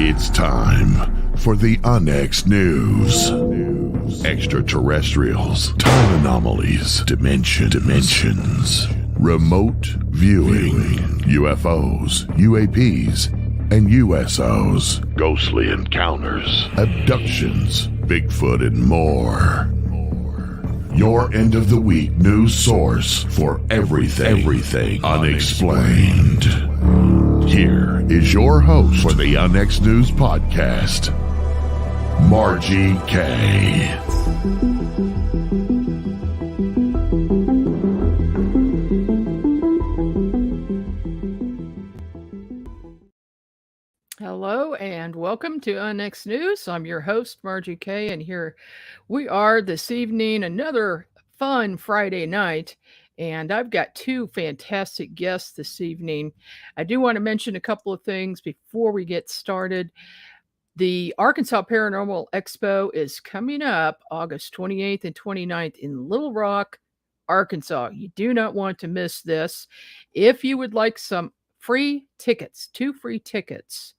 It's time for the Onyx News. Extraterrestrials, time anomalies, dimensions, remote viewing, UFOs, UAPs, and USOs, ghostly encounters, abductions, Bigfoot, and more. Your end of the week news source for everything unexplained. Here is your host for the Onyx News Podcast, Margie K. Hello and welcome to Onyx News. I'm your host, Margie K, and here we are this evening, another fun Friday night, and I've got two fantastic guests this evening. I do want to mention a couple of things before we get started. The Arkansas Paranormal Expo is coming up August 28th and 29th in Little Rock, Arkansas. You do not want to miss this. If you would like some free tickets, 2 free tickets,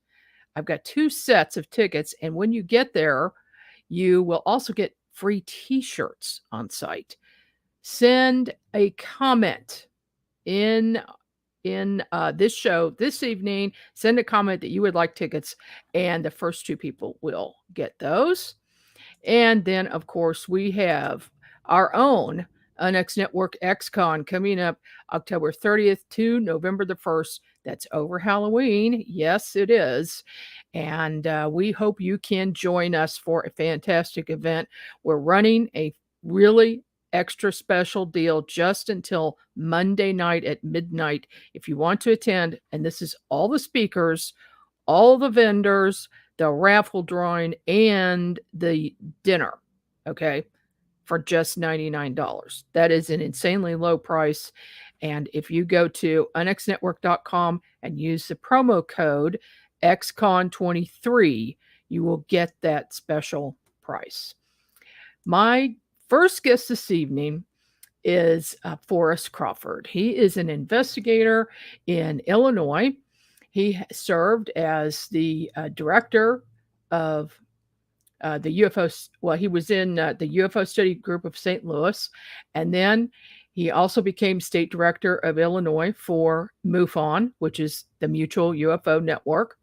I've got 2 sets of tickets, and when you get there, you will also get free t-shirts on site. Send a comment in this show this evening. Send a comment that you would like tickets, and the first 2 people will get those. And then, of course, we have our own Onyx Network XCon coming up October 30th to November the 1st. That's over Halloween. Yes, it is. And we hope you can join us for a fantastic event. We're running a really extra special deal just until Monday night at midnight. If you want to attend, and this is all the speakers, all the vendors, the raffle drawing, and the dinner, okay, for just $99. That is an insanely low price. And if you go to onyxnetwork.com and use the promo code XCON23, you will get that special price. My first guest this evening is Forrest Crawford. He is an investigator in Illinois. He served as the director of the UFO. Well, he was in the UFO Study Group of St. Louis, and then he also became state director of Illinois for MUFON, which is the Mutual UFO Network.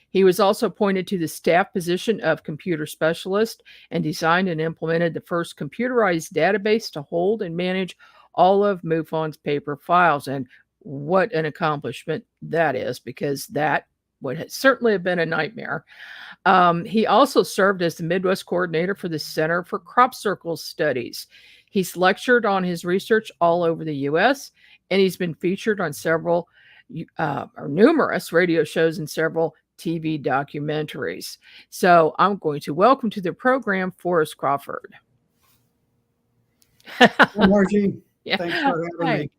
He was also appointed to the staff position of computer specialist and designed and implemented the first computerized database to hold and manage all of MUFON's paper files. And what an accomplishment that is, because that would certainly have been a nightmare. He also served as the Midwest coordinator for the Center for Crop Circle Studies. He's lectured on his research all over the U.S., and he's been featured on several or numerous radio shows and several TV documentaries. So I'm going to welcome to the program Forrest Crawford. Hi, Margie. Yeah. Thanks for having me.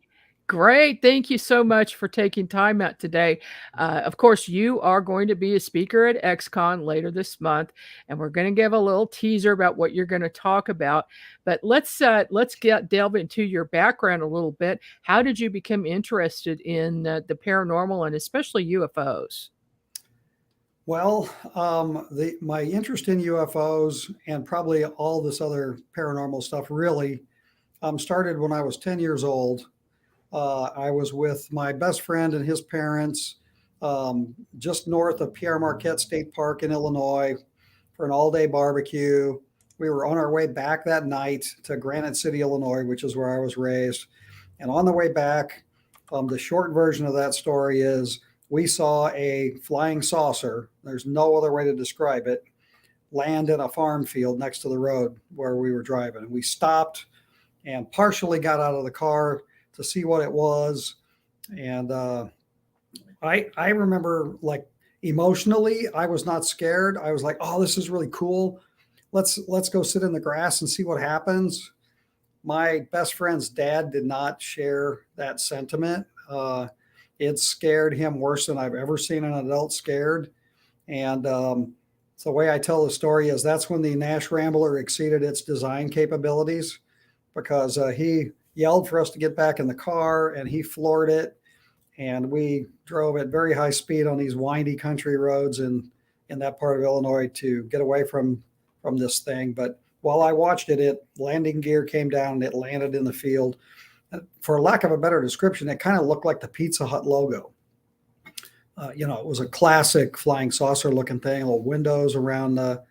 Great. Thank you so much for taking time out today. Of course, you are going to be a speaker at XCon later this month, and we're going to give a little teaser about what you're going to talk about. But let's delve into your background a little bit. How did you become interested in the paranormal and especially UFOs? Well, my interest in UFOs and probably all this other paranormal stuff really started when I was 10 years old. I was with my best friend and his parents just north of Pierre Marquette State Park in Illinois for an all-day barbecue. We were on our way back that night to Granite City, Illinois, which is where I was raised. And on the way back, the short version of that story is we saw a flying saucer, there's no other way to describe it, land in a farm field next to the road where we were driving. And we stopped and partially got out of the car to see what it was. And I remember, like, emotionally, I was not scared. I was like, oh, this is really cool. Let's go sit in the grass and see what happens. My best friend's dad did not share that sentiment. It scared him worse than I've ever seen an adult scared. And so the way I tell the story is that's when the Nash Rambler exceeded its design capabilities, because he yelled for us to get back in the car and he floored it. And we drove at very high speed on these windy country roads in in that part of Illinois to get away from this thing. But while I watched it, landing gear came down and it landed in the field. For lack of a better description, it kind of looked like the Pizza Hut logo. It was a classic flying saucer looking thing, little windows around the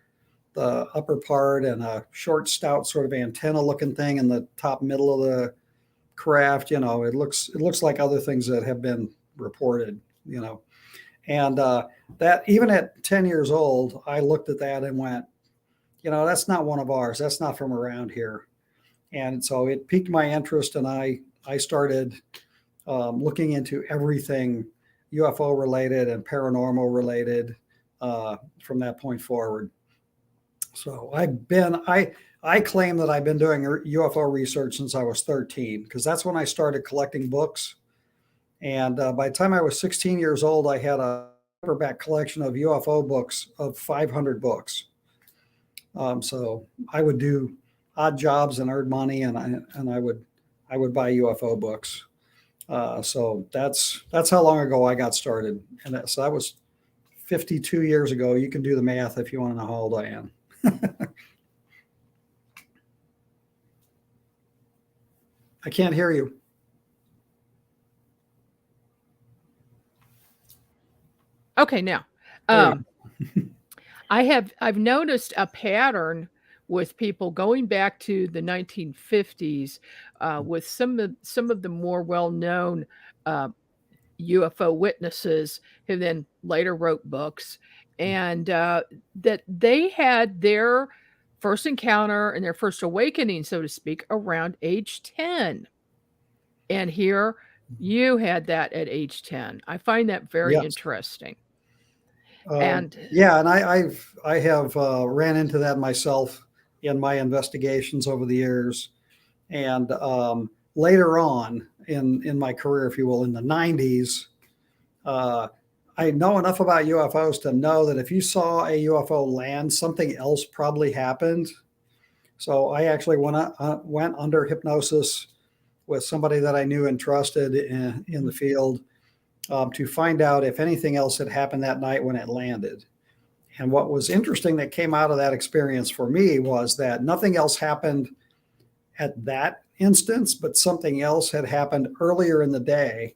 upper part and a short, stout sort of antenna looking thing in the top middle of the craft. It looks like other things that have been reported, and that even at 10 years old, I looked at that and went, that's not one of ours. That's not from around here. And so it piqued my interest, and I started looking into everything UFO related and paranormal related from that point forward. So I claim that I've been doing UFO research since I was 13, because that's when I started collecting books. And by the time I was 16 years old, I had a paperback collection of UFO books of 500 books. So I would do odd jobs and earn money, and I would buy UFO books. So that's how long ago I got started, and so that was 52 years ago. You can do the math if you want to know how old I am. I can't hear you. Okay, now I've noticed a pattern with people going back to the 1950s with some of the more well-known UFO witnesses who then later wrote books, and that they had their first encounter and their first awakening, so to speak, around age 10. And here you had that at age 10. I find that very interesting. And I have ran into that myself in my investigations over the years. And later on in my career, if you will, in the 90s, I know enough about UFOs to know that if you saw a UFO land, something else probably happened. So I actually went under hypnosis with somebody that I knew and trusted in the field to find out if anything else had happened that night when it landed. And what was interesting that came out of that experience for me was that nothing else happened at that instance, but something else had happened earlier in the day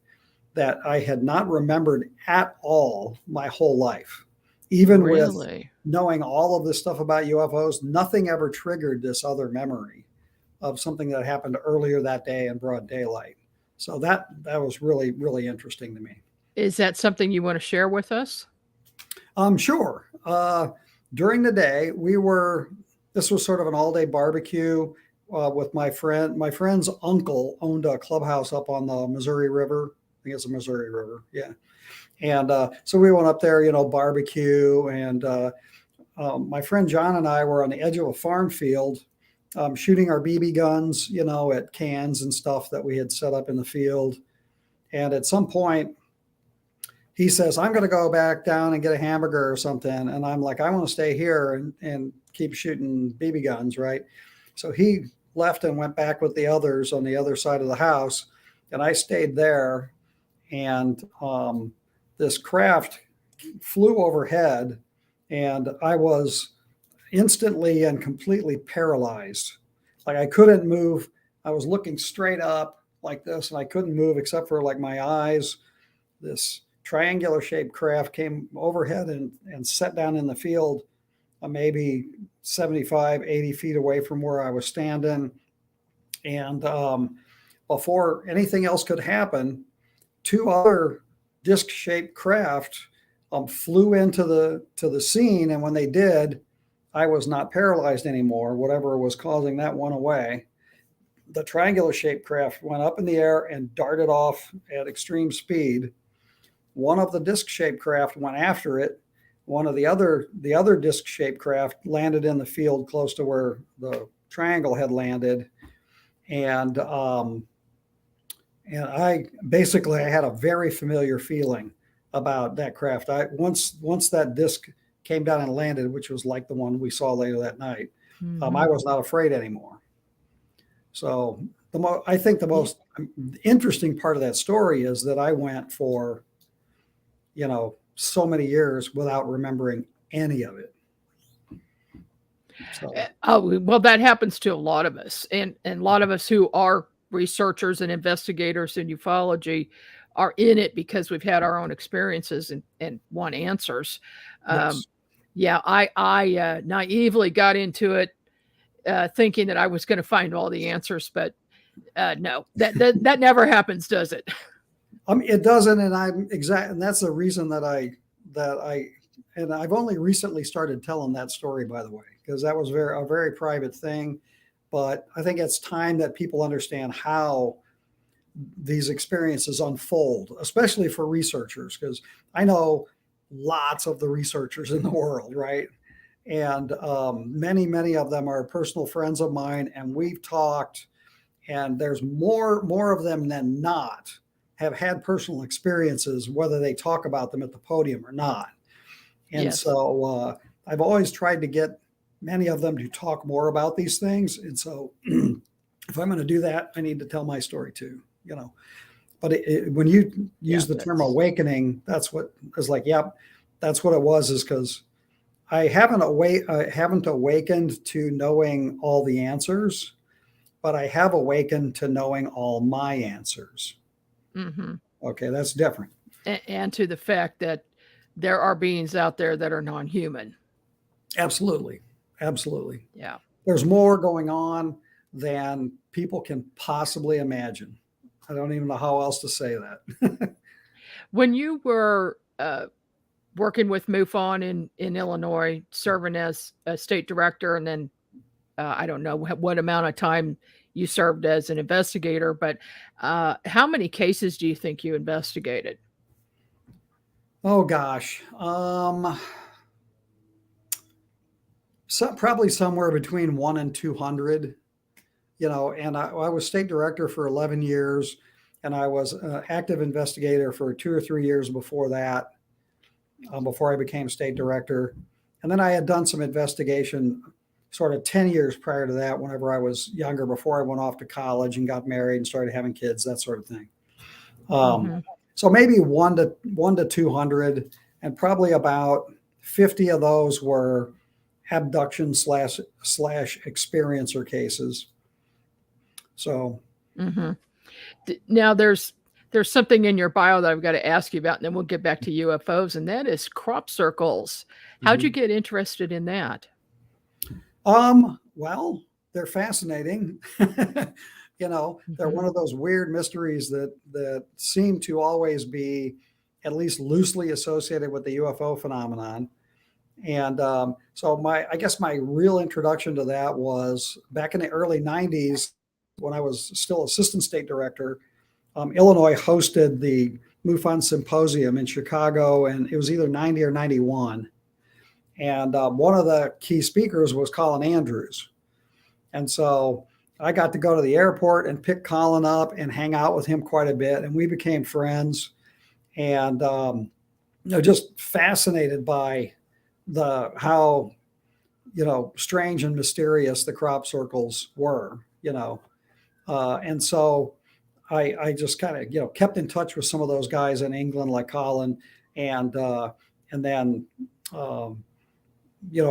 that I had not remembered at all my whole life. Even with knowing all of this stuff about UFOs, nothing ever triggered this other memory of something that happened earlier that day in broad daylight. So that was really, really interesting to me. Is that something you want to share with us? Sure. During the day, this was sort of an all-day barbecue with my friend. My friend's uncle owned a clubhouse up on the Missouri River. I think it's the Missouri River. Yeah. And so we went up there, barbecue. And my friend John and I were on the edge of a farm field shooting our BB guns, at cans and stuff that we had set up in the field. And at some point, he says, I'm going to go back down and get a hamburger or something. And I'm like, I want to stay here and keep shooting BB guns, right? So he left and went back with the others on the other side of the house. And I stayed there. And this craft flew overhead, and I was instantly and completely paralyzed. Like I couldn't move. I was looking straight up like this, and I couldn't move except for like my eyes. This triangular shaped craft came overhead and set down in the field, maybe 75, 80 feet away from where I was standing. And before anything else could happen, two other disc shaped craft flew into the scene. And when they did, I was not paralyzed anymore. Whatever was causing that went away. The triangular shaped craft went up in the air and darted off at extreme speed. One of the disc-shaped craft went after it. One of the other disc-shaped craft landed in the field close to where the triangle had landed, and I had a very familiar feeling about that craft. Once that disc came down and landed, which was like the one we saw later that night, I was not afraid anymore. So I think the most interesting part of that story is that I went for so many years without remembering any of it. So, Oh, well, that happens to a lot of us, and a lot of us who are researchers and investigators in ufology are in it because we've had our own experiences and want answers. Um, yes. yeah, I naively got into it thinking that I was going to find all the answers, but no, that never happens, does it? It doesn't, and and that's the reason that and I've only recently started telling that story, by the way, because that was a very private thing. But I think it's time that people understand how these experiences unfold, especially for researchers, because I know lots of the researchers in the world, right? And many of them are personal friends of mine, and we've talked, and there's more of them than not have had personal experiences, whether they talk about them at the podium or not. And Yes. so I've always tried to get many of them to talk more about these things. And so if I'm going to do that, I need to tell my story too, you know. But when you use the term awakening, that's what is like, yep, that's what it was, is because I haven't awakened to knowing all the answers, but I have awakened to knowing all my answers. Mm-hmm. Okay, that's different. And to the fact that there are beings out there that are non-human. Absolutely. Absolutely. Yeah. There's more going on than people can possibly imagine. I don't even know how else to say that. When you were working with MUFON in Illinois, serving as a state director, and then I don't know what amount of time you served as an investigator, but how many cases do you think you investigated? Oh gosh. Probably somewhere between 1 and 200, you know, and I was state director for 11 years, and I was an active investigator for 2 or 3 years before that, before I became state director. And then I had done some investigation sort of 10 years prior to that, whenever I was younger, before I went off to college and got married and started having kids, that sort of thing. So maybe 1 to 200, and probably about 50 of those were abduction slash experiencer cases. So now there's something in your bio that I've got to ask you about, and then we'll get back to UFOs, and that is crop circles. How'd you get interested in that? Well, they're fascinating. You know, they're one of those weird mysteries that seem to always be at least loosely associated with the UFO phenomenon. And so I guess my real introduction to that was back in the early 90s, when I was still assistant state director. Illinois hosted the MUFON Symposium in Chicago, and it was either 90 or 91. And one of the key speakers was Colin Andrews. And so I got to go to the airport and pick Colin up and hang out with him quite a bit. And we became friends, and just fascinated by how, strange and mysterious the crop circles were, and so I just kind of, kept in touch with some of those guys in England, like Colin, and then,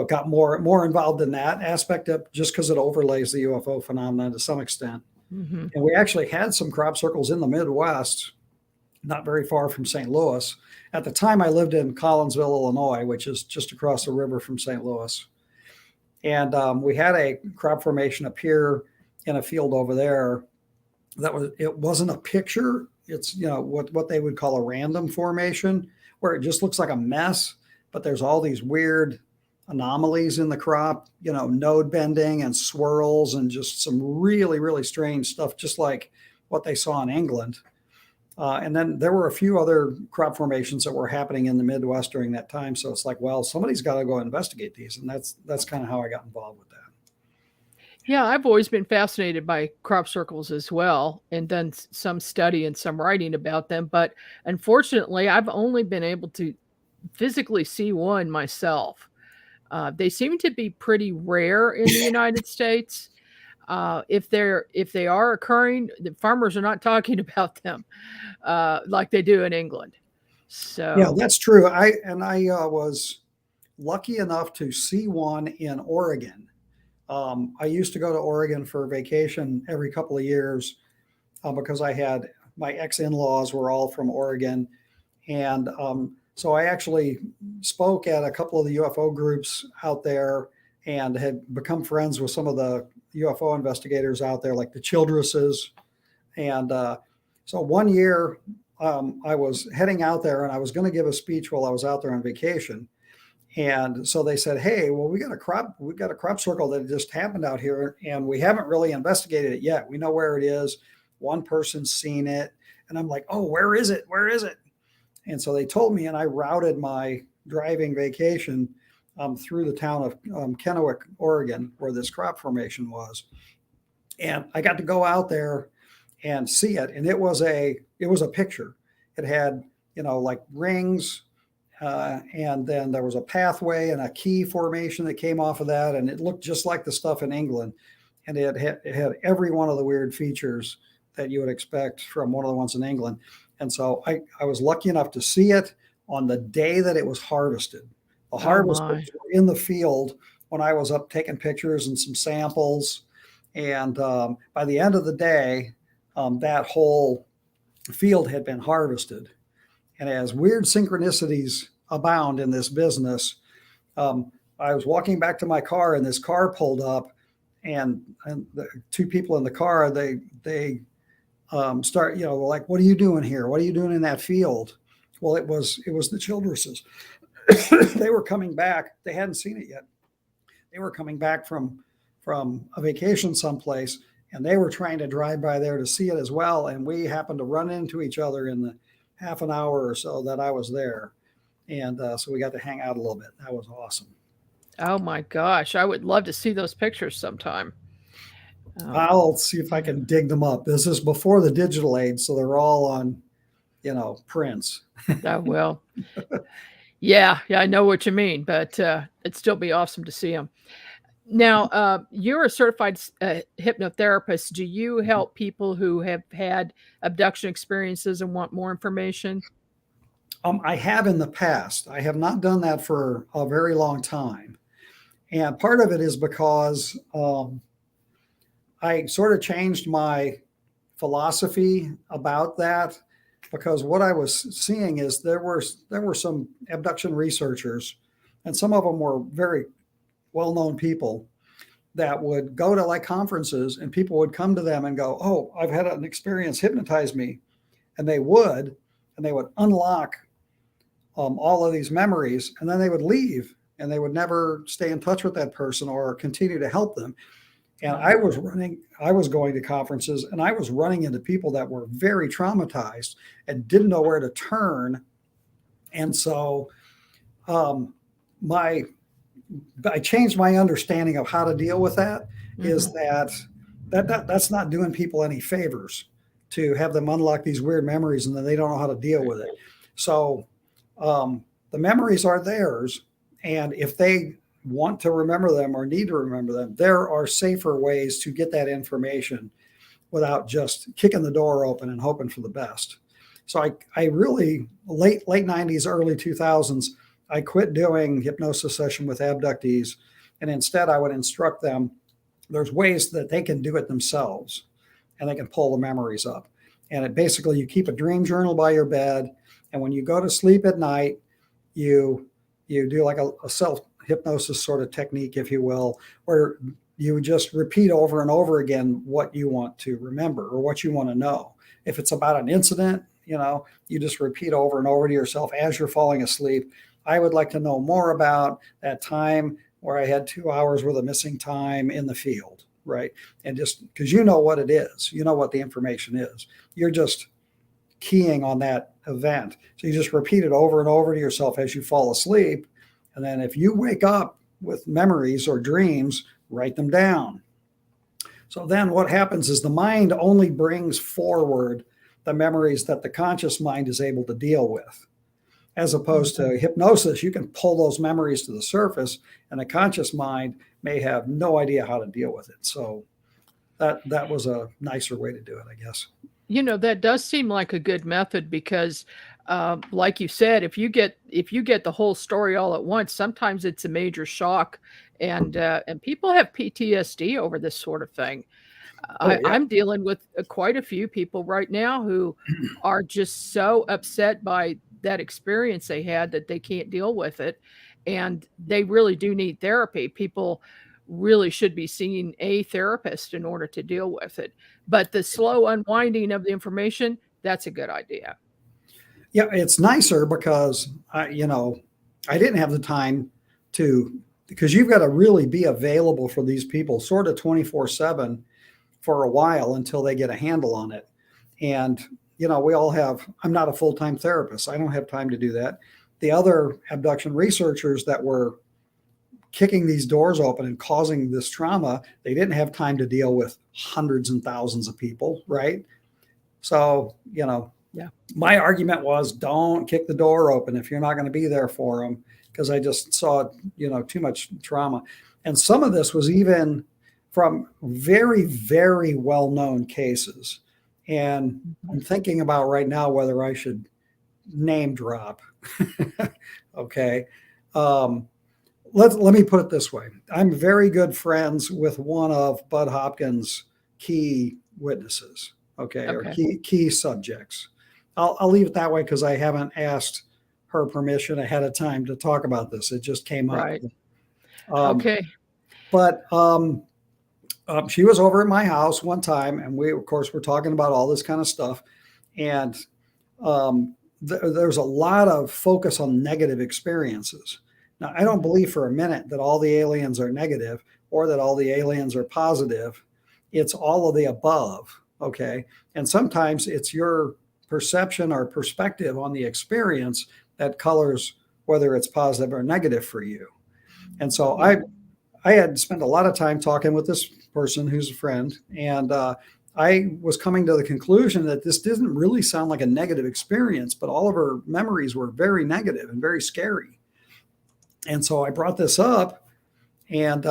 got more involved in that aspect of, just because it overlays the UFO phenomenon to some extent. And we actually had some crop circles in the Midwest, not very far from St. Louis. At the time, I lived in Collinsville, Illinois, which is just across the river from St. Louis. And we had a crop formation appear in a field over there. It wasn't a picture. It's, what they would call a random formation, where it just looks like a mess, but there's all these weird anomalies in the crop, node bending and swirls and just some really, really strange stuff, just like what they saw in England. And then there were a few other crop formations that were happening in the Midwest during that time. So it's like, well, somebody's got to go investigate these. And that's kind of how I got involved with that. Yeah, I've always been fascinated by crop circles as well, and done some study and some writing about them. But unfortunately, I've only been able to physically see one myself. They seem to be pretty rare in the United States. If they are occurring, the farmers are not talking about them like they do in England. So yeah, that's true. I was lucky enough to see one in Oregon. I used to go to Oregon for vacation every couple of years because I had my ex-in-laws were all from Oregon. And so I actually spoke at a couple of the UFO groups out there and had become friends with some of the UFO investigators out there, like the Childresses. And so one year I was heading out there and I was going to give a speech while I was out there on vacation. And so they said, "Hey, well, we got a crop circle that just happened out here, and we haven't really investigated it yet. We know where it is. One person's seen it." And I'm like, "Oh, where is it? Where is it?" And so they told me, and I routed my driving vacation through the town of Kennewick, Oregon, where this crop formation was. And I got to go out there and see it. And it was a picture. It had, like rings, and then there was a pathway and a key formation that came off of that. And it looked just like the stuff in England. And it had every one of the weird features that you would expect from one of the ones in England. And so I was lucky enough to see it on the day that it was harvested. The harvesters were in the field when I was up taking pictures and some samples. And by the end of the day, that whole field had been harvested. And as weird synchronicities abound in this business, I was walking back to my car and this car pulled up, and the two people in the car, they start, like, "What are you doing here? What are you doing in that field?" Well, it was the Childresses. They were coming back. They hadn't seen it yet. They were coming back from a vacation someplace, and they were trying to drive by there to see it as well. And we happened to run into each other in the half an hour or so that I was there. And so we got to hang out a little bit. That was awesome. Oh my gosh. I would love to see those pictures sometime. I'll see if I can dig them up. This is before the digital age, so they're all on, prints. Oh, well. Yeah, I know what you mean, but it'd still be awesome to see them. Now, you're a certified hypnotherapist. Do you help people who have had abduction experiences and want more information? I have in the past. I have not done that for a very long time. And part of it is because I sort of changed my philosophy about that, because what I was seeing is there were some abduction researchers, and some of them were very well-known people that would go to like conferences, and people would come to them and go, "Oh, I've had an experience, hypnotize me." And they would unlock all of these memories, and then they would leave, and they would never stay in touch with that person or continue to help them. And I was going to conferences, and I was running into people that were very traumatized and didn't know where to turn. And so I changed my understanding of how to deal with that. Mm-hmm. Is that's not doing people any favors to have them unlock these weird memories and then they don't know how to deal with it. So the memories are theirs. And if they want to remember them or need to remember them, there are safer ways to get that information without just kicking the door open and hoping for the best. So I really, late 90s, early 2000s, I quit doing hypnosis session with abductees. And instead I would instruct them, there's ways that they can do it themselves and they can pull the memories up. And it basically, you keep a dream journal by your bed. And when you go to sleep at night, you do like a self-hypnosis sort of technique, if you will, where you just repeat over and over again what you want to remember or what you want to know. If it's about an incident, you just repeat over and over to yourself as you're falling asleep. I would like to know more about that time where I had 2 hours worth of missing time in the field, right? And just because you know what it is, you know what the information is. You're just keying on that event. So you just repeat it over and over to yourself as you fall asleep. And then if you wake up with memories or dreams, write them down. So then what happens is the mind only brings forward the memories that the conscious mind is able to deal with. As opposed to hypnosis, you can pull those memories to the surface and the conscious mind may have no idea how to deal with it. So that was a nicer way to do it, I guess. That does seem like a good method because, like you said, if you get the whole story all at once, sometimes it's a major shock, and people have PTSD over this sort of thing. Oh, yeah. I'm dealing with quite a few people right now who are just so upset by that experience they had that they can't deal with it, and they really do need therapy. People really should be seeing a therapist in order to deal with it. But the slow unwinding of the information, that's a good idea. Yeah, it's nicer because I didn't have the time to, because you've got to really be available for these people sort of 24/7 for a while until they get a handle on it. And, we all have, I'm not a full-time therapist. I don't have time to do that. The other abduction researchers that were kicking these doors open and causing this trauma, they didn't have time to deal with hundreds and thousands of people, right? So, Yeah. my argument was don't kick the door open if you're not going to be there for them, because I just saw, too much trauma. And some of this was even from very, very well-known cases. And I'm thinking about right now whether I should name drop. Okay. Let me put it this way. I'm very good friends with one of Bud Hopkins' key witnesses, okay, or Okay. key subjects. I'll leave it that way because I haven't asked her permission ahead of time to talk about this. It just came up. Right. Um, Okay. but she was over at my house one time, and we, of course, were talking about all this kind of stuff. And there's a lot of focus on negative experiences. Now, I don't believe for a minute that all the aliens are negative or that all the aliens are positive. It's all of the above, okay? And sometimes it's your perception or perspective on the experience that colors whether it's positive or negative for you. And so I had spent a lot of time talking with this person who's a friend, and I was coming to the conclusion that this didn't really sound like a negative experience, but all of her memories were very negative and very scary. And so I brought this up, and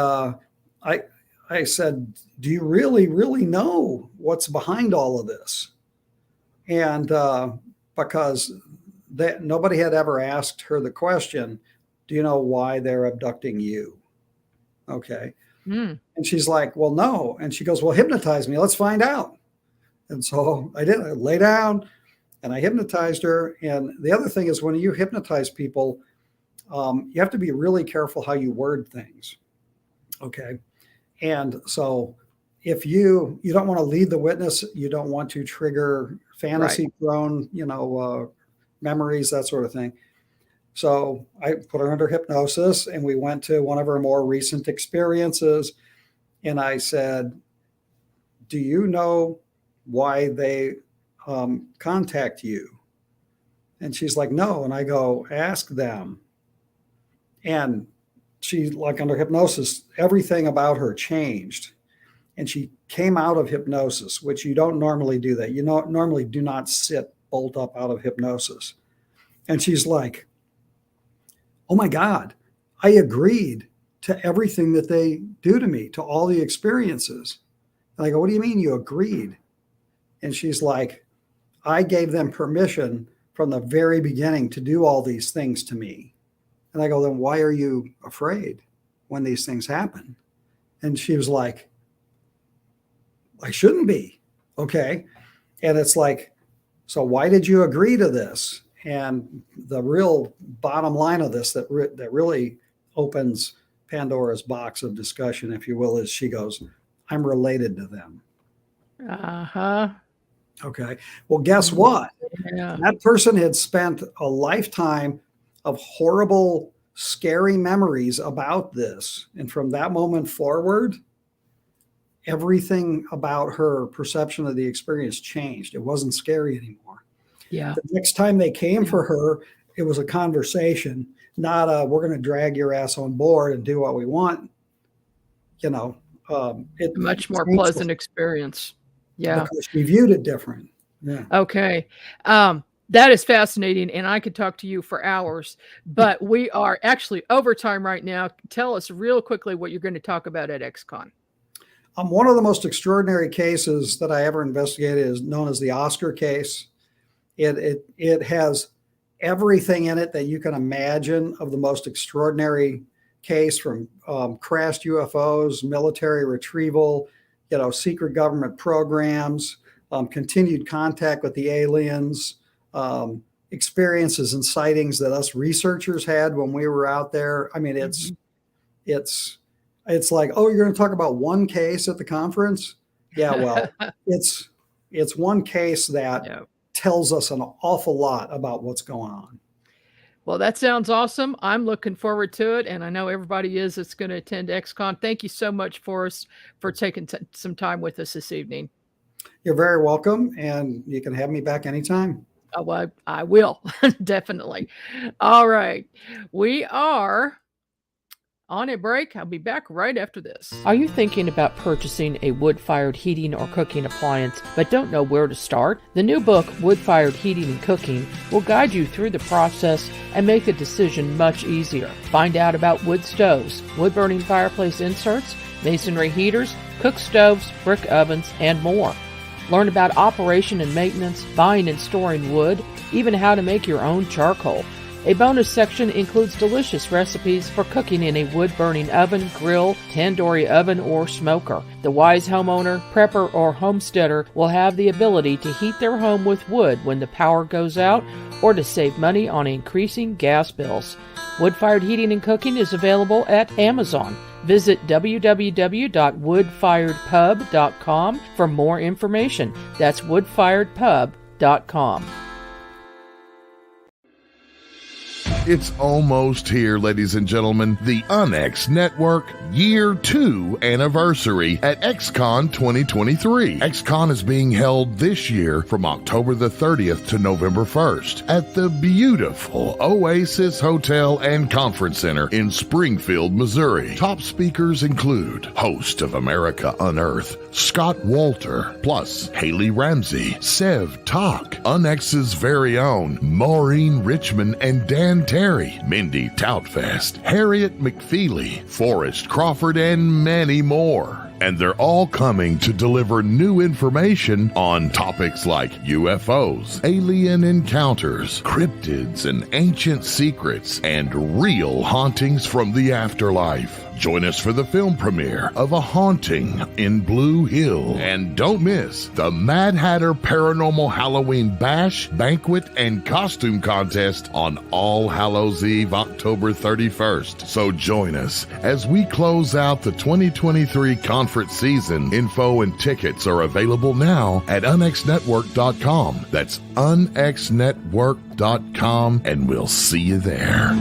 I said, "Do you really, really know what's behind all of this?" And because nobody had ever asked her the question, "Do you know why they're abducting you?" Okay. Mm. And she's like, "Well, no." And she goes, "Well, hypnotize me. Let's find out." And so I did. I lay down and I hypnotized her. And the other thing is when you hypnotize people, you have to be really careful how you word things. Okay. And so if you don't want to lead the witness, you don't want to trigger fantasy prone, memories, that sort of thing. So I put her under hypnosis and we went to one of her more recent experiences. And I said, "Do you know why they contact you?" And she's like, "No." And I go, "Ask them." And she, like under hypnosis, everything about her changed. And she came out of hypnosis, which you don't normally do that. You normally do not sit bolt up out of hypnosis. And she's like, "Oh my God, I agreed to everything that they do to me, to all the experiences." And I go, "What do you mean you agreed?" And she's like, "I gave them permission from the very beginning to do all these things to me." And I go, "Then why are you afraid when these things happen?" And she was like, "I shouldn't be." Okay. And it's like, "So why did you agree to this?" And the real bottom line of this that really opens Pandora's box of discussion, if you will, is she goes, "I'm related to them." Uh-huh. Okay. Well, guess what? Yeah. That person had spent a lifetime of horrible, scary memories about this. And from that moment forward, everything about her perception of the experience changed. It wasn't scary anymore. Yeah. The next time they came for her, it was a conversation, not a, "We're going to drag your ass on board and do what we want." It A much more changed pleasant experience. Yeah. because she viewed it different. Yeah. Okay. That is fascinating, and I could talk to you for hours, but we are actually over time right now. Tell us real quickly what you're going to talk about at XCon. One of the most extraordinary cases that I ever investigated is known as the Oscar case. It has everything in it that you can imagine of the most extraordinary case, from crashed UFOs, military retrieval, secret government programs, continued contact with the aliens, experiences and sightings that us researchers had when we were out there. I mean, it's like, oh, you're going to talk about one case at the conference? Yeah, well, it's one case that Yeah. tells us an awful lot about what's going on. Well, that sounds awesome. I'm looking forward to it, and I know everybody is that's going to attend XCon. Thank you so much, Forrest, for taking some time with us this evening. You're very welcome, and you can have me back anytime. Oh, well, I will, definitely. All right. We are on a break. I'll be back right after this. Are you thinking about purchasing a wood-fired heating or cooking appliance but don't know where to start? The new book, Wood-Fired Heating and Cooking, will guide you through the process and make the decision much easier. Find out about wood stoves, wood-burning fireplace inserts, masonry heaters, cook stoves, brick ovens, and more. Learn about operation and maintenance, buying and storing wood, even how to make your own charcoal. A bonus section includes delicious recipes for cooking in a wood-burning oven, grill, tandoori oven, or smoker. The wise homeowner, prepper, or homesteader will have the ability to heat their home with wood when the power goes out, or to save money on increasing gas bills. Wood-Fired Heating and Cooking is available at Amazon. Visit www.woodfiredpub.com for more information. That's woodfiredpub.com. It's almost here, ladies and gentlemen. The UNX Network Year 2 anniversary at XCon 2023. XCon is being held this year from October the 30th to November 1st at the beautiful Oasis Hotel and Conference Center in Springfield, Missouri. Top speakers include host of America Unearthed, Scott Walter, plus Haley Ramsey, Sev Talk, UNX's very own Maureen Richmond and Dan Terry, Mindy Toutfest, Harriet McFeely, Forrest Crawford, and many more. And they're all coming to deliver new information on topics like UFOs, alien encounters, cryptids and ancient secrets, and real hauntings from the afterlife. Join us for the film premiere of A Haunting in Blue Hill. And don't miss the Mad Hatter Paranormal Halloween Bash, Banquet, and Costume Contest on All Hallows Eve, October 31st. So join us as we close out the 2023 conference season. Info and tickets are available now at unxnetwork.com. That's unxnetwork.com, and we'll see you there.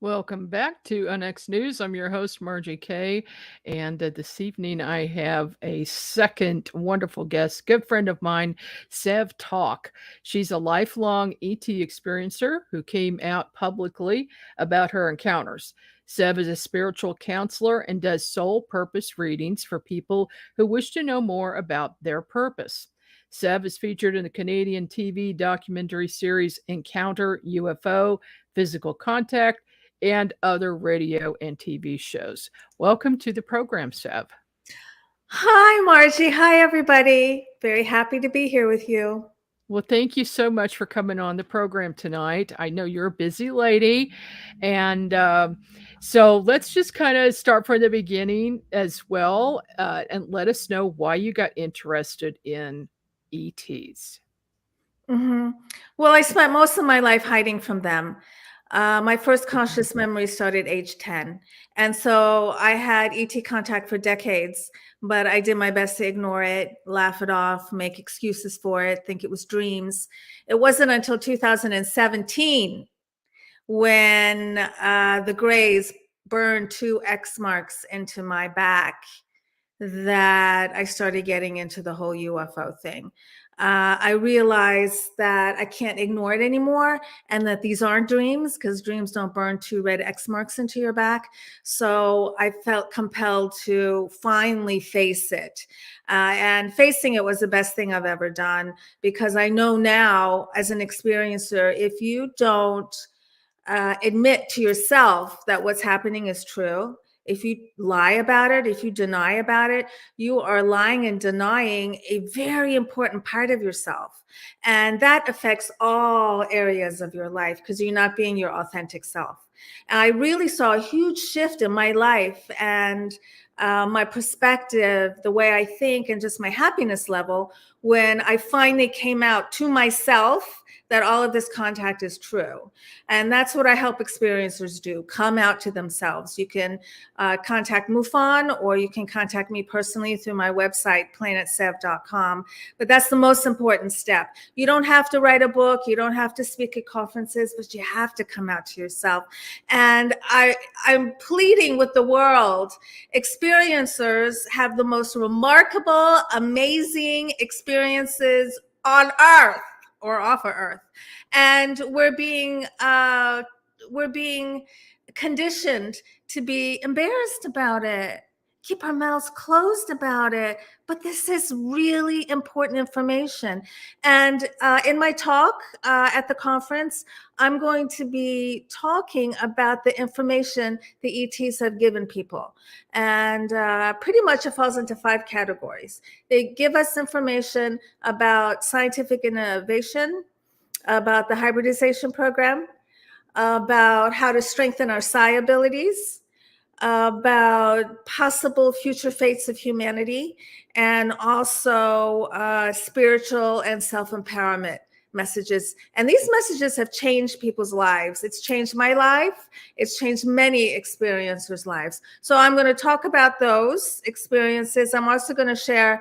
Welcome back to UNX News. I'm your host, Margie Kay, and this evening I have a second wonderful guest, good friend of mine, Sev Talk. She's a lifelong ET experiencer who came out publicly about her encounters. Sev is a spiritual counselor and does soul purpose readings for people who wish to know more about their purpose. Sev is featured in the Canadian TV documentary series Encounter UFO, Physical Contact, and other radio and TV shows. Welcome to the program, Sev. Hi, Margie. Hi, everybody. Very happy to be here with you. Well, thank you so much for coming on the program tonight. I know you're a busy lady. And so let's just kind of start from the beginning as well, and let us know why you got interested in ETs. Mm-hmm. Well, I spent most of my life hiding from them. My first conscious memory started at age 10. And so I had ET contact for decades, but I did my best to ignore it, laugh it off, make excuses for it, think it was dreams. It wasn't until 2017 when the Greys burned 2 X marks into my back that I started getting into the whole UFO thing. I realized that I can't ignore it anymore, and that these aren't dreams, because dreams don't burn 2 red X marks into your back. So I felt compelled to finally face it. And facing it was the best thing I've ever done, because I know now, as an experiencer, if you don't admit to yourself that what's happening is true, if you lie about it, if you deny about it, you are lying and denying a very important part of yourself. And that affects all areas of your life, because you're not being your authentic self. And I really saw a huge shift in my life and my perspective, the way I think, and just my happiness level when I finally came out to myself that all of this contact is true. And that's what I help experiencers do, come out to themselves. You can contact MUFON, or you can contact me personally through my website, planetsev.com. But that's the most important step. You don't have to write a book, you don't have to speak at conferences, but you have to come out to yourself. And I'm pleading with the world. Experiencers have the most remarkable, amazing experiences on Earth, or off of Earth, and we're being conditioned to be embarrassed about it, keep our mouths closed about it. But this is really important information. And in my talk at the conference, I'm going to be talking about the information the ETs have given people. And pretty much it falls into 5 categories. They give us information about scientific innovation, about the hybridization program, about how to strengthen our psi abilities, about possible future fates of humanity, and also spiritual and self-empowerment messages. And these messages have changed people's lives. It's changed my life. It's changed many experiencers' lives. So I'm going to talk about those experiences. I'm also going to share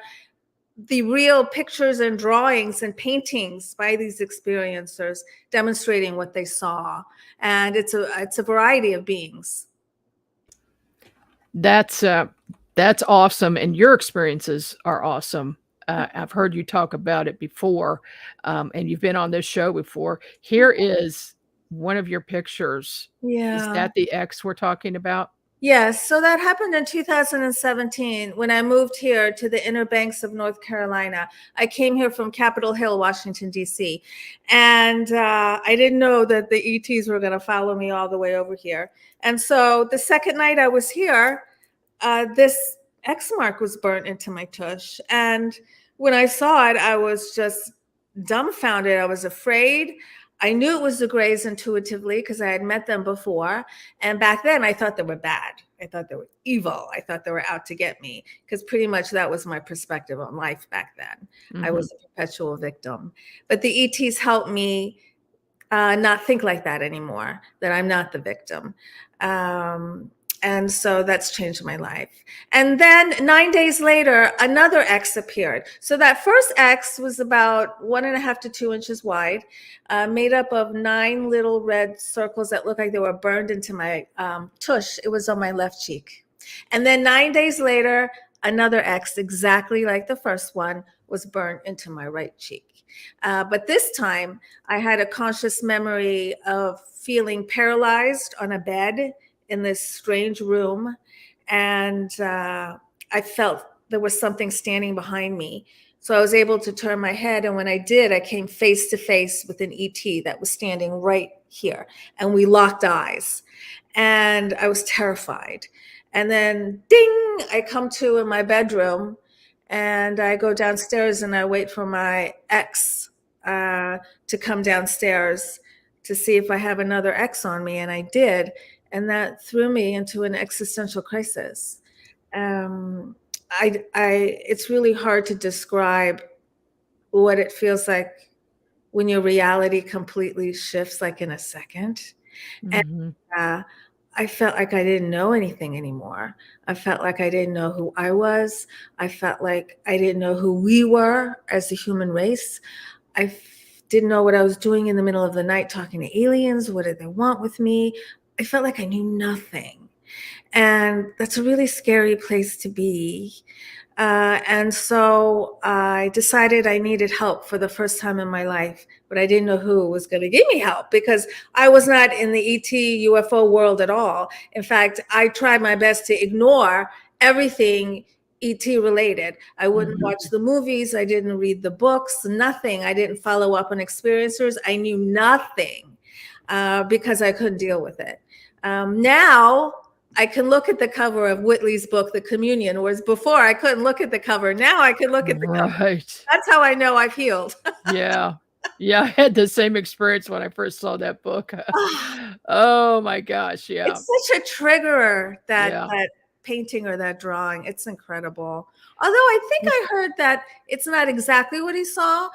the real pictures and drawings and paintings by these experiencers demonstrating what they saw. And it's a variety of beings. That's awesome, and your experiences are awesome. I've heard you talk about it before, and you've been on this show before. Here is one of your pictures. Yeah. Is that the X we're talking about? Yes. So that happened in 2017 when I moved here to the Inner Banks of North Carolina. I came here from Capitol Hill, Washington, D.C. And I didn't know that the ETs were going to follow me all the way over here. And so the second night I was here, this X mark was burnt into my tush. And when I saw it, I was just dumbfounded. I was afraid. I knew it was the Greys intuitively because I had met them before. And back then I thought they were bad. I thought they were evil. I thought they were out to get me, because pretty much that was my perspective on life back then. Mm-hmm. I was a perpetual victim. But the ETs helped me not think like that anymore, that I'm not the victim. And so that's changed my life. And then 9 days later, another X appeared. So that first X was about 1.5 to 2 inches wide, made up of 9 little red circles that looked like they were burned into my tush. It was on my left cheek. And then 9 days later, another X, exactly like the first one, was burned into my right cheek. But this time, I had a conscious memory of feeling paralyzed on a bed in this strange room. And I felt there was something standing behind me. So I was able to turn my head. And when I did, I came face to face with an ET that was standing right here. And we locked eyes. And I was terrified. And then ding, I come to in my bedroom. And I go downstairs and I wait for my ex to come downstairs to see if I have another X on me. And I did. And that threw me into an existential crisis. It's really hard to describe what it feels like when your reality completely shifts, like in a second. Mm-hmm. And I felt like I didn't know anything anymore. I felt like I didn't know who I was. I felt like I didn't know who we were as the human race. I didn't know what I was doing in the middle of the night talking to aliens. What did they want with me? I felt like I knew nothing. And that's a really scary place to be. And so I decided I needed help for the first time in my life, but I didn't know who was going to give me help because I was not in the ET UFO world at all. In fact, I tried my best to ignore everything ET related. I wouldn't watch the movies. I didn't read the books, nothing. I didn't follow up on experiencers. I knew nothing because I couldn't deal with it. Now, I can look at the cover of Whitley's book, The Communion, whereas before I couldn't look at the cover. Now I can look at the cover. Right. That's how I know I've healed. Yeah. Yeah, I had the same experience when I first saw that book. Oh my gosh, yeah. It's such a triggerer, that Yeah. that painting or that drawing. It's incredible. Although I think I heard that it's not exactly what he saw.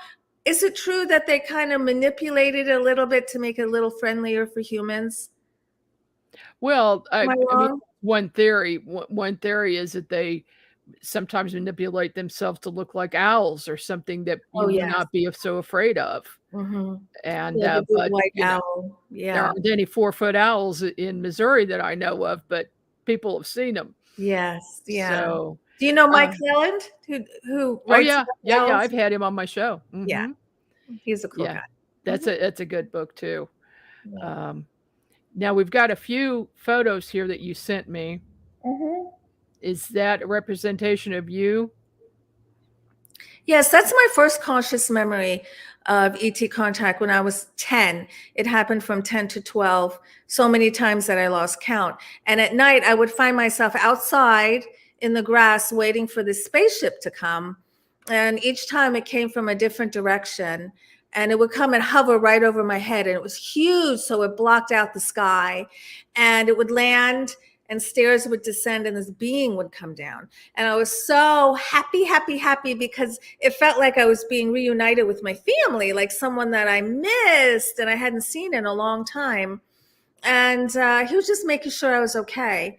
Is it true that they kind of manipulated it a little bit to make it a little friendlier for humans? Well, Am I I mean, wrong? one theory is that they sometimes manipulate themselves to look like owls or something that Oh, you would yes. not be so afraid of. Mm-hmm. And, Yeah, the big but, white you know, owl. there Yeah. aren't any 4-foot owls in Missouri that I know of, but people have seen them. Yes. Yeah. So, Do you know Mike uh, Leland, who oh writes yeah, about yeah, yeah, owls? I've had him on my show. Yeah, he's a cool Yeah, guy. that's a good book too. Yeah. Now we've got a few photos here that you sent me. Is that a representation of you? Yes, that's my first conscious memory of ET contact when I was 10. It happened from 10 to 12, so many times that I lost count. And at night, I would find myself outside in the grass waiting for the spaceship to come. And each time it came from a different direction. And it would come and hover right over my head. And it was huge, so it blocked out the sky. And it would land, and stairs would descend, and this being would come down. And I was so happy, happy, happy because it felt like I was being reunited with my family, like someone that I missed and I hadn't seen in a long time. And he was just making sure I was okay.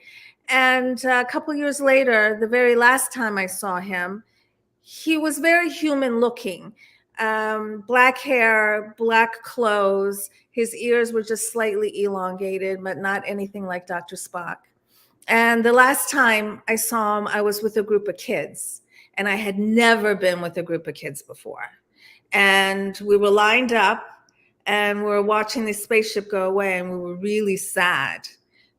And a couple years later, the very last time I saw him, he was very human looking. Black hair, black clothes. His ears were just slightly elongated, but not anything like Dr. Spock. And the last time I saw him, I was with a group of kids, and I had never been with a group of kids before. And we were lined up, and we were watching the spaceship go away, and we were really sad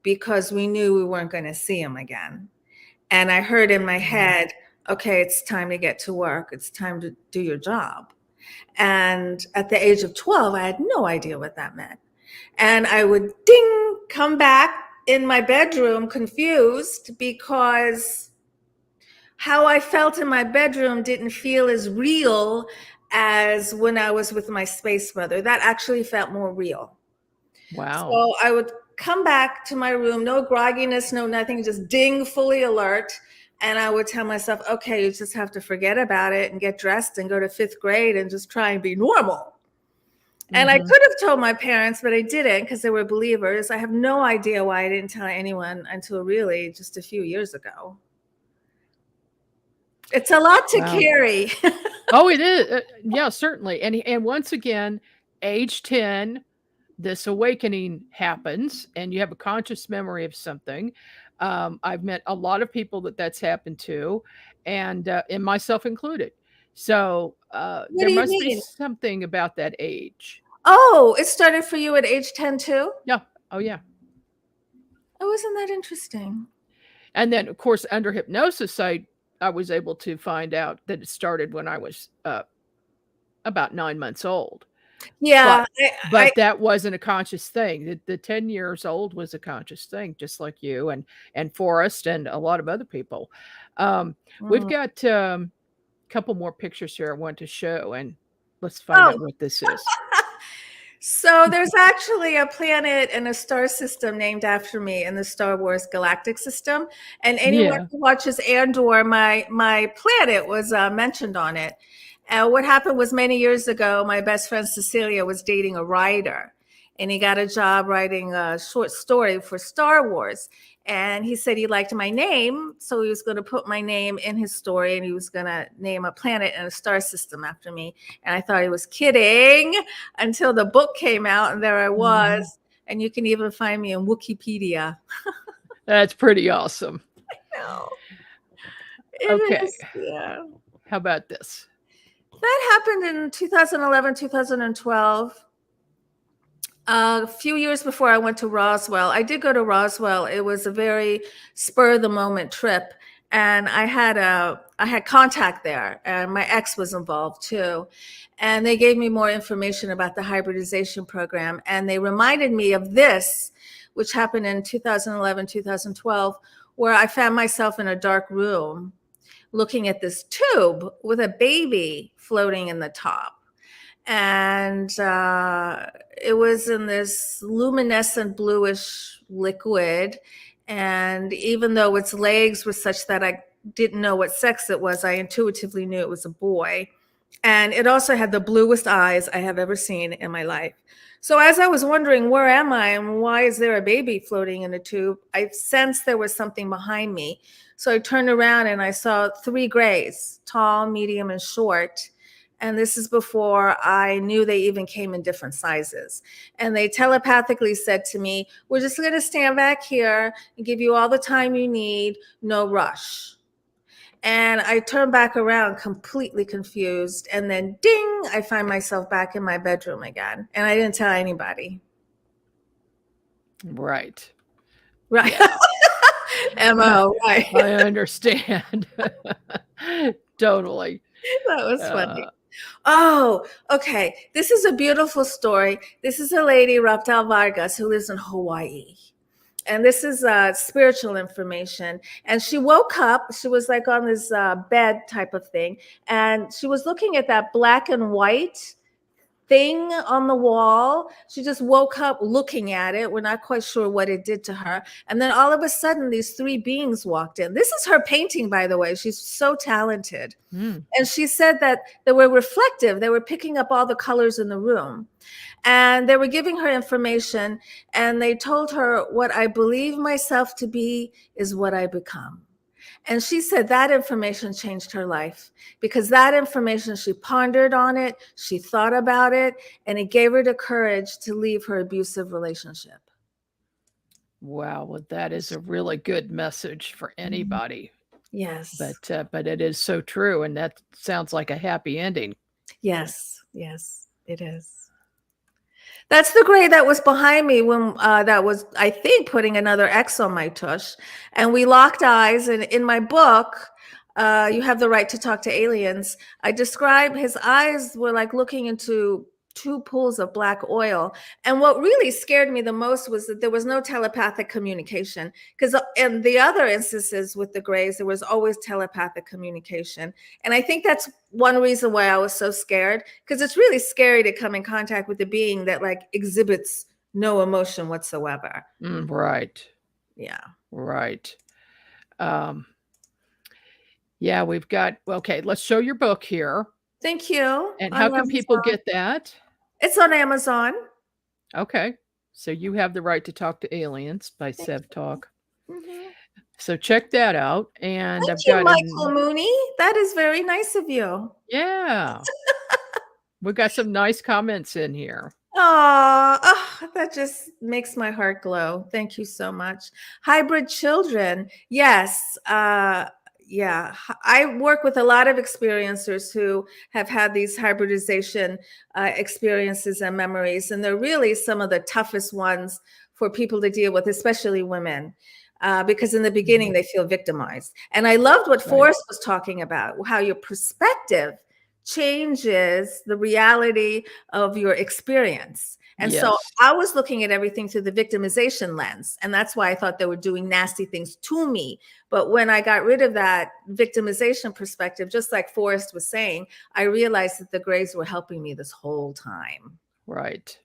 because we knew we weren't going to see him again. And I heard in my head, okay, it's time to get to work. It's time to do your job. And at the age of 12, I had no idea what that meant. And I would ding, come back in my bedroom confused because how I felt in my bedroom didn't feel as real as when I was with my space mother. That actually felt more real. Wow. So I would come back to my room, no grogginess, no nothing, just ding, fully alert. And I would tell myself, okay, you just have to forget about it and get dressed and go to 5th grade and just try and be normal. And I could have told my parents, but I didn't because they were believers. I have no idea why I didn't tell anyone until really just a few years ago. It's a lot to carry. Oh, it is. Yeah, certainly. And once again, age 10, this awakening happens and you have a conscious memory of something. I've met a lot of people that's happened to, and myself included. So What there do you must be mean? something about that age. Oh, it started for you at age 10 too? Yeah. Oh, yeah. Oh, isn't that interesting? And then, of course, under hypnosis, I was able to find out that it started when I was about 9 months old. Yeah. But that wasn't a conscious thing. The 10 years old was a conscious thing, just like you and Forrest and a lot of other people. We've got a couple more pictures here I want to show, and let's find out what this is. So there's actually a planet and a star system named after me in the Star Wars galactic system. And anyone who watches Andor, my planet was mentioned on it. What happened was many years ago, my best friend Cecilia was dating a writer, and he got a job writing a short story for Star Wars. And he said he liked my name, so he was going to put my name in his story, and he was going to name a planet and a star system after me. And I thought he was kidding until the book came out, and there I was. And you can even find me in Wikipedia. That's pretty awesome. No, it Okay. is. Yeah. How about this? That happened in 2011, 2012. A few years before I went to Roswell. I did go to Roswell. It was a very spur of the moment trip. And I had contact there, and my ex was involved too. And they gave me more information about the hybridization program. And they reminded me of this, which happened in 2011, 2012, where I found myself in a dark room looking at this tube with a baby floating in the top. And it was in this luminescent bluish liquid. And even though its legs were such that I didn't know what sex it was, I intuitively knew it was a boy. And it also had the bluest eyes I have ever seen in my life. So as I was wondering, where am I and why is there a baby floating in a tube, I sensed there was something behind me. So I turned around and I saw 3 grays, tall, medium, and short. And this is before I knew they even came in different sizes. And they telepathically said to me, we're just going to stand back here and give you all the time you need, no rush. And I turned back around completely confused. And then ding, I find myself back in my bedroom again. And I didn't tell anybody. Right. Right. Yeah. Emma, right. I understand. Totally. That was funny. Oh, okay. This is a beautiful story. This is a lady, Raptal Vargas, who lives in Hawaii. And this is spiritual information. And she woke up, she was like on this bed type of thing. And she was looking at that black and white thing on the wall. She just woke up looking at it. We're not quite sure what it did to her. And then all of a sudden, these 3 beings walked in. This is her painting, by the way. She's so talented. And she said that they were reflective. They were picking up all the colors in the room. And they were giving her information. And they told her, what I believe myself to be is what I become. And she said that information changed her life, because that information, she pondered on it, she thought about it, and it gave her the courage to leave her abusive relationship. Wow. Well, that is a really good message for anybody. Yes. But it is so true. And that sounds like a happy ending. Yes. Yes, it is. That's the gray that was behind me when that was, I think, putting another X on my tush. And we locked eyes. And in my book, You Have the Right to Talk to Aliens, I describe his eyes were like looking into 2 pools of black oil. And what really scared me the most was that there was no telepathic communication, because in the other instances with the grays, there was always telepathic communication. And I think that's one reason why I was so scared, because it's really scary to come in contact with a being that like exhibits no emotion whatsoever. Right. Yeah. Right. Yeah, we've got, okay, let's show your book here. Thank you. And how can people get that? It's on Amazon. Okay. So You Have the Right to Talk to Aliens by Sev Talk. Mm-hmm. So check that out. And Thank I've you, got Michael Mooney. That is very nice of you. Yeah. We've got some nice comments in here. Oh, that just makes my heart glow. Thank you so much. Hybrid children. Yes. Yeah. I work with a lot of experiencers who have had these hybridization experiences and memories. And they're really some of the toughest ones for people to deal with, especially women. Because in the beginning, they feel victimized. And I loved what Forrest was talking about, how your perspective changes the reality of your experience. And so I was looking at everything through the victimization lens. And that's why I thought they were doing nasty things to me. But when I got rid of that victimization perspective, just like Forrest was saying, I realized that the grays were helping me this whole time. Right.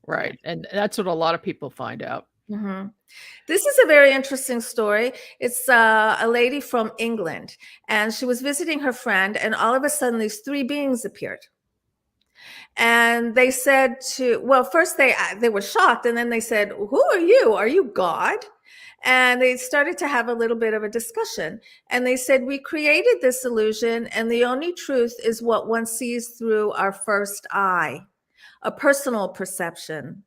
Right. And that's what a lot of people find out. Mm-hmm. This is a very interesting story. It's a lady from England, and she was visiting her friend, and all of a sudden these 3 beings appeared. And they said first they were shocked, and then they said, "Who are you? Are you God?" And they started to have a little bit of a discussion. And they said, "We created this illusion, and the only truth is what one sees through our first eye, a personal perception.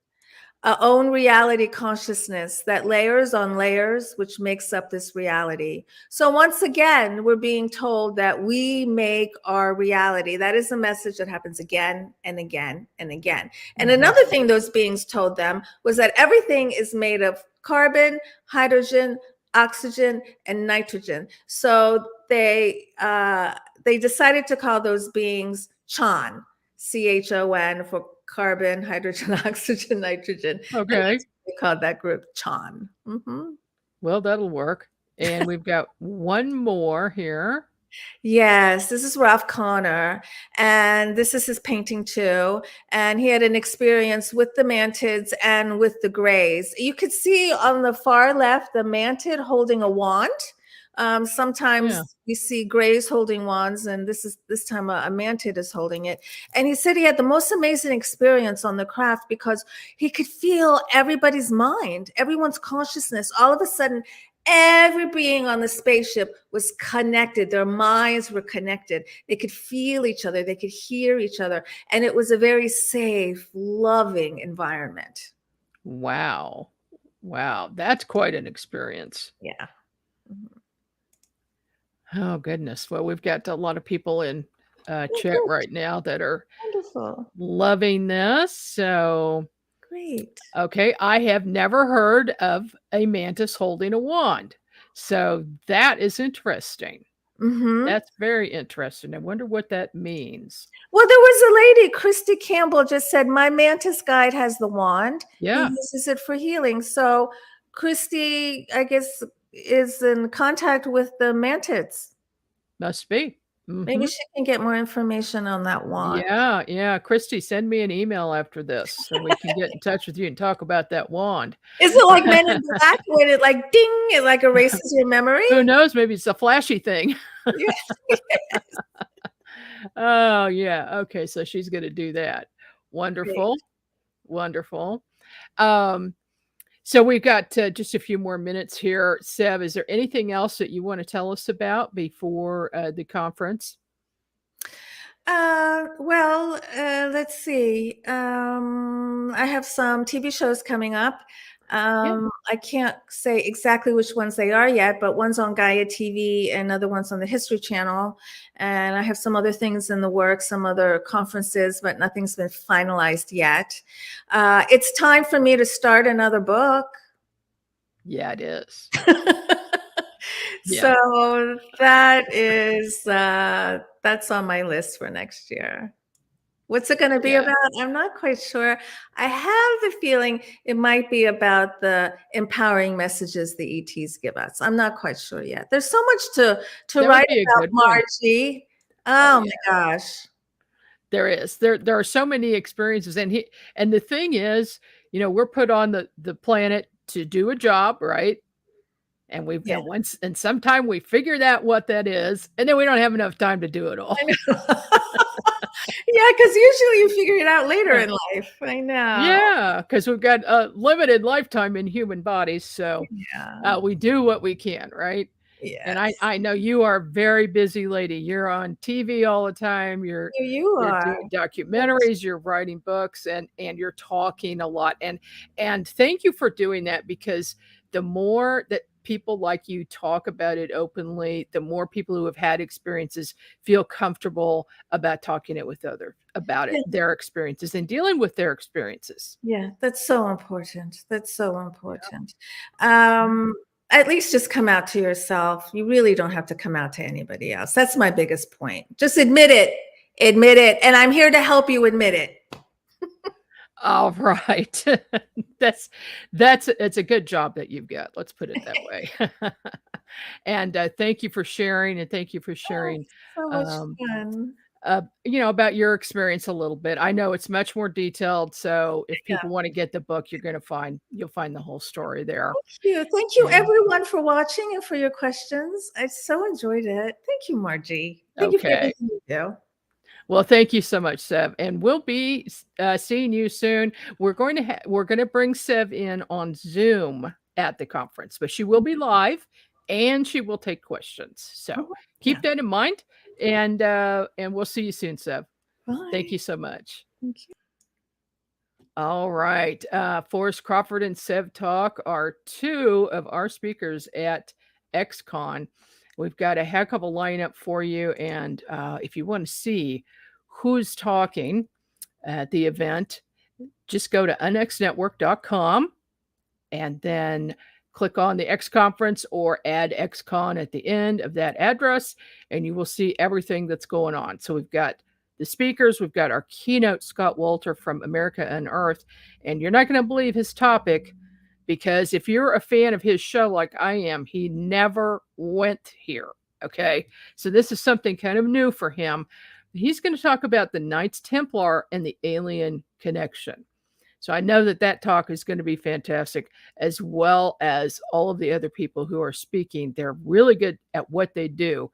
our own reality consciousness that layers on layers, which makes up this reality. So once again, we're being told that we make our reality. That is a message that happens again and again and again. And another thing those beings told them was that everything is made of carbon, hydrogen, oxygen, and nitrogen. So they decided to call those beings Chan, CHON, for carbon, hydrogen, oxygen, nitrogen. Okay. They called that group Chan. Well, that'll work. And we've got one more here. Yes, this is Ralph Connor, and this is his painting too. And he had an experience with the mantids and with the grays. You could see on the far left the mantid holding a wand. Sometimes we see grays holding wands, and this time a mantid is holding it. And he said he had the most amazing experience on the craft because he could feel everybody's mind, everyone's consciousness. All of a sudden, every being on the spaceship was connected. Their minds were connected. They could feel each other. They could hear each other. And it was a very safe, loving environment. Wow. Wow. That's quite an experience. Yeah. Oh, goodness. Well, we've got a lot of people in chat right now that are wonderful, loving this. So, great. Okay. I have never heard of a mantis holding a wand. So that is interesting. That's very interesting. I wonder what that means. Well, there was a lady, Christy Campbell, just said, my mantis guide has the wand. Yeah. He uses it for healing. So Christy, I guess, is in contact with the mantids. Must be. Maybe she can get more information on that wand. Yeah. Christy, send me an email after this so we can get in touch with you and talk about that wand. Is it like Men in Black when it like ding, it like erases your memory? Who knows? Maybe it's a flashy thing. Yes. Oh, yeah. Okay. So she's going to do that. Wonderful. Great. Wonderful. So we've got just a few more minutes here. Seb, is there anything else that you want to tell us about before the conference? Well, let's see. I have some TV shows coming up. I can't say exactly which ones they are yet, but one's on Gaia TV and other one's on the History Channel. And I have some other things in the works, some other conferences, but nothing's been finalized yet. It's time for me to start another book. Yeah, it is. So that is, that's on my list for next year. What's it going to be about? I'm not quite sure. I have the feeling it might be about the empowering messages the ETs give us. I'm not quite sure yet. There's so much to write about, Margie. Oh my gosh. There is. There are so many experiences. And the thing is, we're put on the planet to do a job, right? And and sometime we figured out what that is, and then we don't have enough time to do it all. Yeah, because usually you figure it out later in life. I know. Yeah, because we've got a limited lifetime in human bodies, so we do what we can, right? Yeah. And I know you are a very busy lady. You're on TV all the time. You're doing documentaries. You're writing books, and you're talking a lot. And thank you for doing that, because the more that people like you talk about it openly, the more people who have had experiences feel comfortable about talking it with others about their experiences and dealing with their experiences. Yeah, that's so important. That's so important. At least just come out to yourself. You really don't have to come out to anybody else. That's my biggest point. Just admit it. Admit it. And I'm here to help you admit it. All right. It's a good job that you've got. Let's put it that way. And thank you for sharing, and thank you for sharing so much fun. About your experience a little bit. I know it's much more detailed, so if people want to get the book, you'll find the whole story there. Thank you everyone for watching and for your questions. I so enjoyed it. Thank you, Margie. Thank you for everything you do. Well, thank you so much, Sev, and we'll be seeing you soon. We're going to bring Sev in on Zoom at the conference, but she will be live and she will take questions. So keep that in mind, and we'll see you soon, Sev. Bye. Thank you so much. Thank you. All right. Forrest Crawford and Sev Talk are two of our speakers at XCon. We've got a heck of a lineup for you. And if you want to see who's talking at the event, just go to unxnetwork.com and then click on the X conference or add XCon at the end of that address, and you will see everything that's going on. So we've got the speakers, we've got our keynote, Scott Walter from America Unearthed, and you're not going to believe his topic, because if you're a fan of his show like I am, he never went here. Okay. So this is something kind of new for him. He's going to talk about the Knights Templar and the alien connection. So I know that talk is going to be fantastic, as well as all of the other people who are speaking. They're really good at what they do.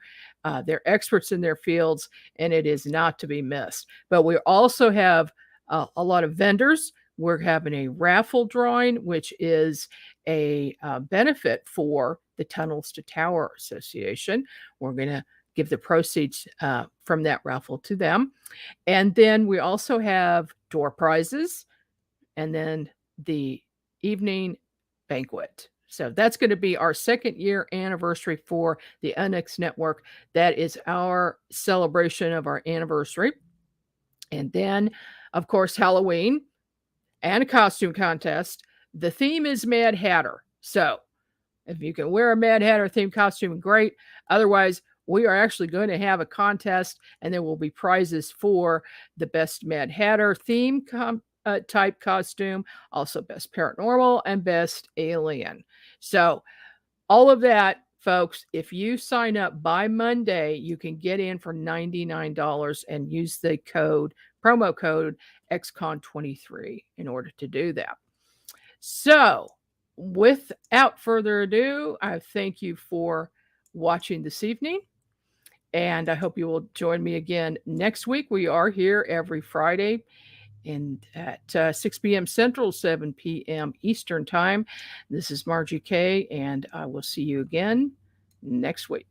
They're experts in their fields, and it is not to be missed. But we also have a lot of vendors. We're having a raffle drawing, which is a benefit for the Tunnels to Tower Association. We're going to give the proceeds from that raffle to them. And then we also have door prizes, and then the evening banquet. So that's going to be our 2nd year anniversary for the UNX Network. That is our celebration of our anniversary. And then, of course, Halloween and a costume contest. The theme is Mad Hatter. So if you can wear a Mad Hatter themed costume, great. Otherwise, we are actually going to have a contest, and there will be prizes for the best Mad Hatter theme type costume, also best paranormal and best alien. So all of that, folks, if you sign up by Monday, you can get in for $99 and use the promo code XCON23 in order to do that. So without further ado, I thank you for watching this evening, and I hope you will join me again next week. We are here every Friday and at 6 p.m. Central, 7 p.m. Eastern Time. This is Margie K, and I will see you again next week.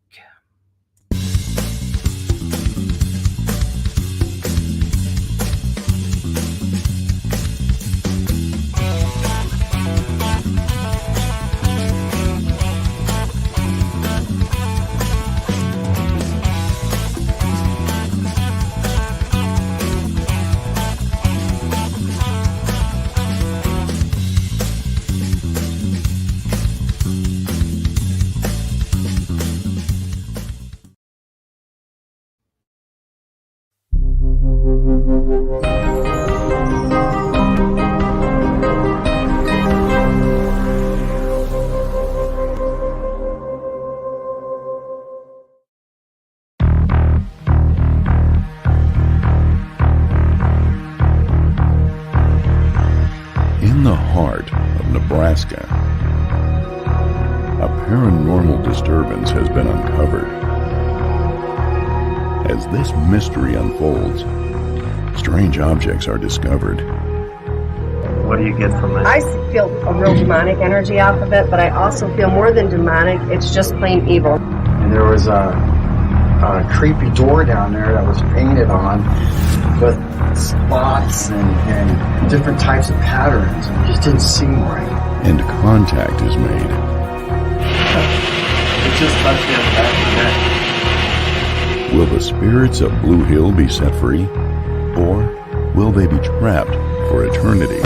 In the heart of Nebraska, a paranormal disturbance has been uncovered. As this mystery unfolds, strange objects are discovered. What do you get from it? I feel a real demonic energy off of it, but I also feel more than demonic, it's just plain evil. And there was a creepy door down there that was painted on with spots and different types of patterns. It just didn't seem right. And contact is made. It just touched me on the back of the neck. Will the spirits of Blue Hill be set free? Or will they be trapped for eternity?